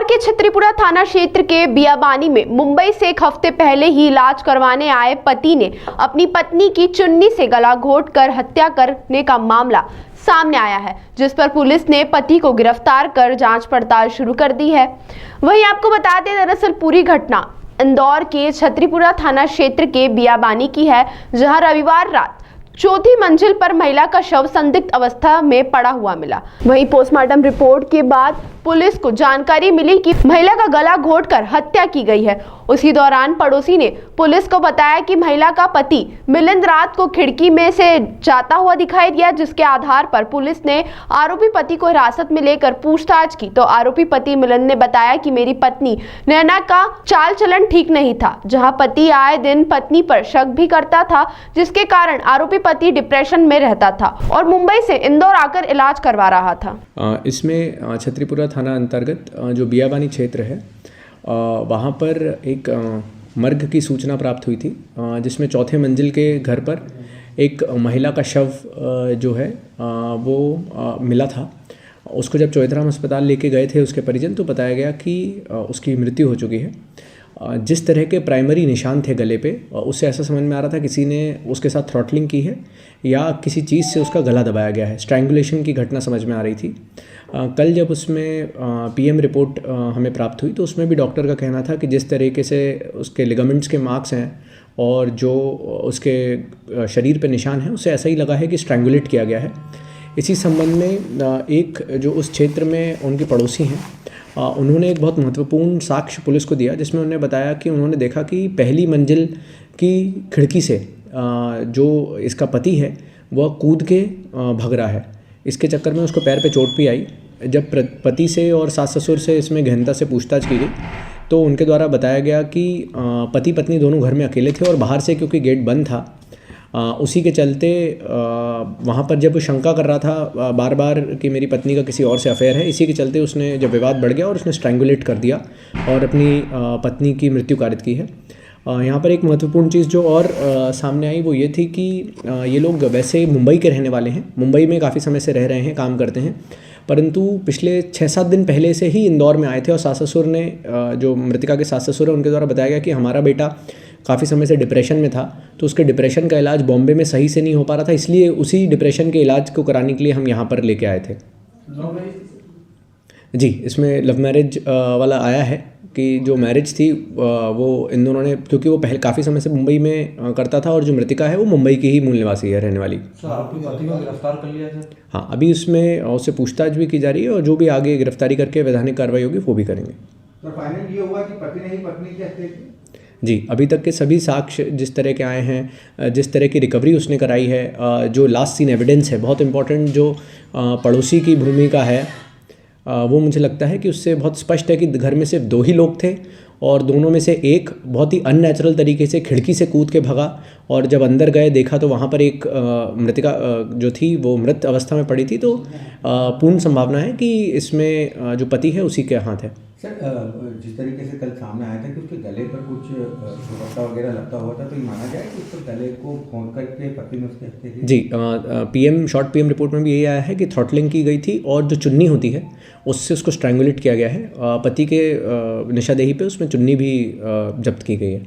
इंदौर के छतरीपुरा थाना क्षेत्र के बियाबानी में मुंबई से एक हफ्ते पहले ही इलाज करवाने आए पति ने अपनी पत्नी की चुन्नी से गला घोंटकर हत्या करने का मामला सामने आया है, जिस पर पुलिस ने पति को गिरफ्तार कर जांच पड़ताल शुरू कर दी है। वहीं आपको बता दें, दरअसल पूरी घटना इंदौर के छतरीपुरा थाना क्षेत्र के बियाबानी की है, जहां रविवार रात चौथी मंजिल पर महिला का शव संदिग्ध अवस्था में पड़ा हुआ मिला। वहीं पोस्टमार्टम रिपोर्ट के बाद पुलिस को जानकारी मिली कि महिला का गला घोंटकर हत्या की गई है। उसी दौरान पड़ोसी ने पुलिस को बताया कि महिला का पति मिलिंद रात को खिड़की में से जाता हुआ दिखाई दिया, जिसके आधार पर पुलिस ने आरोपी पति को हिरासत में लेकर पूछताछ की तो आरोपी पति मिलिंद ने बताया कि मेरी पत्नी नैना का चाल चलन ठीक नहीं था, जहां पति आए दिन पत्नी पर शक भी करता था, जिसके कारण आरोपी पति डिप्रेशन में रहता था और मुंबई से इंदौर आकर इलाज करवा रहा था। इसमें छतरीपुरा थाना अंतर्गत जो बियाबानी क्षेत्र है, वहाँ पर एक मर्ग की सूचना प्राप्त हुई थी, जिसमें चौथे मंजिल के घर पर एक महिला का शव जो है वो मिला था। उसको जब चौधराम अस्पताल लेके गए थे उसके परिजन, तो बताया गया कि उसकी मृत्यु हो चुकी है। जिस तरह के प्राइमरी निशान थे गले पे, उससे ऐसा समझ में आ रहा था किसी ने उसके साथ थ्रॉटलिंग की है या किसी चीज़ से उसका गला दबाया गया है। स्ट्रैंगुलेशन की घटना समझ में आ रही थी। कल जब उसमें पीएम रिपोर्ट हमें प्राप्त हुई तो उसमें भी डॉक्टर का कहना था कि जिस तरीके से उसके लिगामेंट्स के मार्क्स हैं और जो उसके शरीर पे निशान हैं, उससे ऐसा ही लगा है कि स्ट्रैंगुलेट किया गया है। इसी संबंध में एक जो उस क्षेत्र में उनके पड़ोसी हैं, उन्होंने एक बहुत महत्वपूर्ण साक्ष्य पुलिस को दिया, जिसमें उन्होंने बताया कि उन्होंने देखा कि पहली मंजिल की खिड़की से जो इसका पति है वह कूद के भाग रहा है। इसके चक्कर में उसको पैर पे चोट भी आई। जब पति से और सास ससुर से इसमें गहनता से पूछताछ की गई तो उनके द्वारा बताया गया कि पति पत्नी दोनों घर में अकेले थे और बाहर से क्योंकि गेट बंद था, उसी के चलते वहाँ पर जब वो शंका कर रहा था बार बार कि मेरी पत्नी का किसी और से अफेयर है, इसी के चलते उसने जब विवाद बढ़ गया और उसने स्ट्रैंगुलेट कर दिया और अपनी पत्नी की मृत्यु कारित की है। यहाँ पर एक महत्वपूर्ण चीज़ जो और सामने आई वो ये थी कि ये लोग वैसे मुंबई के रहने वाले हैं, मुंबई में काफ़ी समय से रह रहे हैं, काम करते हैं, परंतु पिछले 6-7 दिन पहले से ही इंदौर में आए थे। और सास ससुर ने, जो मृतिका के सास ससुर है, उनके द्वारा बताया गया कि हमारा बेटा काफ़ी समय से डिप्रेशन में था, तो उसके डिप्रेशन का इलाज बॉम्बे में सही से नहीं हो पा रहा था, इसलिए उसी डिप्रेशन के इलाज को कराने के लिए हम यहाँ पर लेके आए थे। जी, इसमें लव मैरिज वाला आया है कि जो मैरिज थी वो इन दोनों ने, क्योंकि वो पहले काफ़ी समय से मुंबई में करता था और जो मृतिका है वो मुंबई की ही मूल निवासी है, रहने वाली। आपके पति को गिरफ्तार कर लिया था? हाँ, अभी उसमें उससे पूछताछ भी की जा रही है और जो भी आगे गिरफ्तारी करके वैधानिक कार्रवाई होगी वो भी करेंगे। तो फाइनल ये हुआ कि पति ने ही पत्नी की हत्या की? जी, अभी तक के सभी साक्ष्य जिस तरह के आए हैं, जिस तरह की रिकवरी उसने कराई है, जो लास्ट सीन एविडेंस है, बहुत इंपॉर्टेंट जो पड़ोसी की भूमिका है, वो मुझे लगता है कि उससे बहुत स्पष्ट है कि घर में सिर्फ 2 ही लोग थे और दोनों में से एक बहुत ही अननेचुरल तरीके से खिड़की से कूद के भागा और जब अंदर गए देखा तो वहाँ पर एक मृतिका जो थी वो मृत अवस्था में पड़ी थी। तो पूर्ण संभावना है कि इसमें जो पति है उसी के हाथ है। सर, जिस तरीके से कल सामने आया था कि उसके गले पर कुछ दुपट्टा वगैरह लगता हुआ था, तो ये माना जाए कि उसके गले को फोन करके पति ने उसकी हत्या की? जी, शॉर्ट पीएम रिपोर्ट में भी यही आया है कि थ्रॉटलिंग की गई थी और जो चुन्नी होती है उससे उसको स्ट्रैंगुलेट किया गया है। पति के निशादेही पे उसमें चुन्नी भी जब्त की गई है।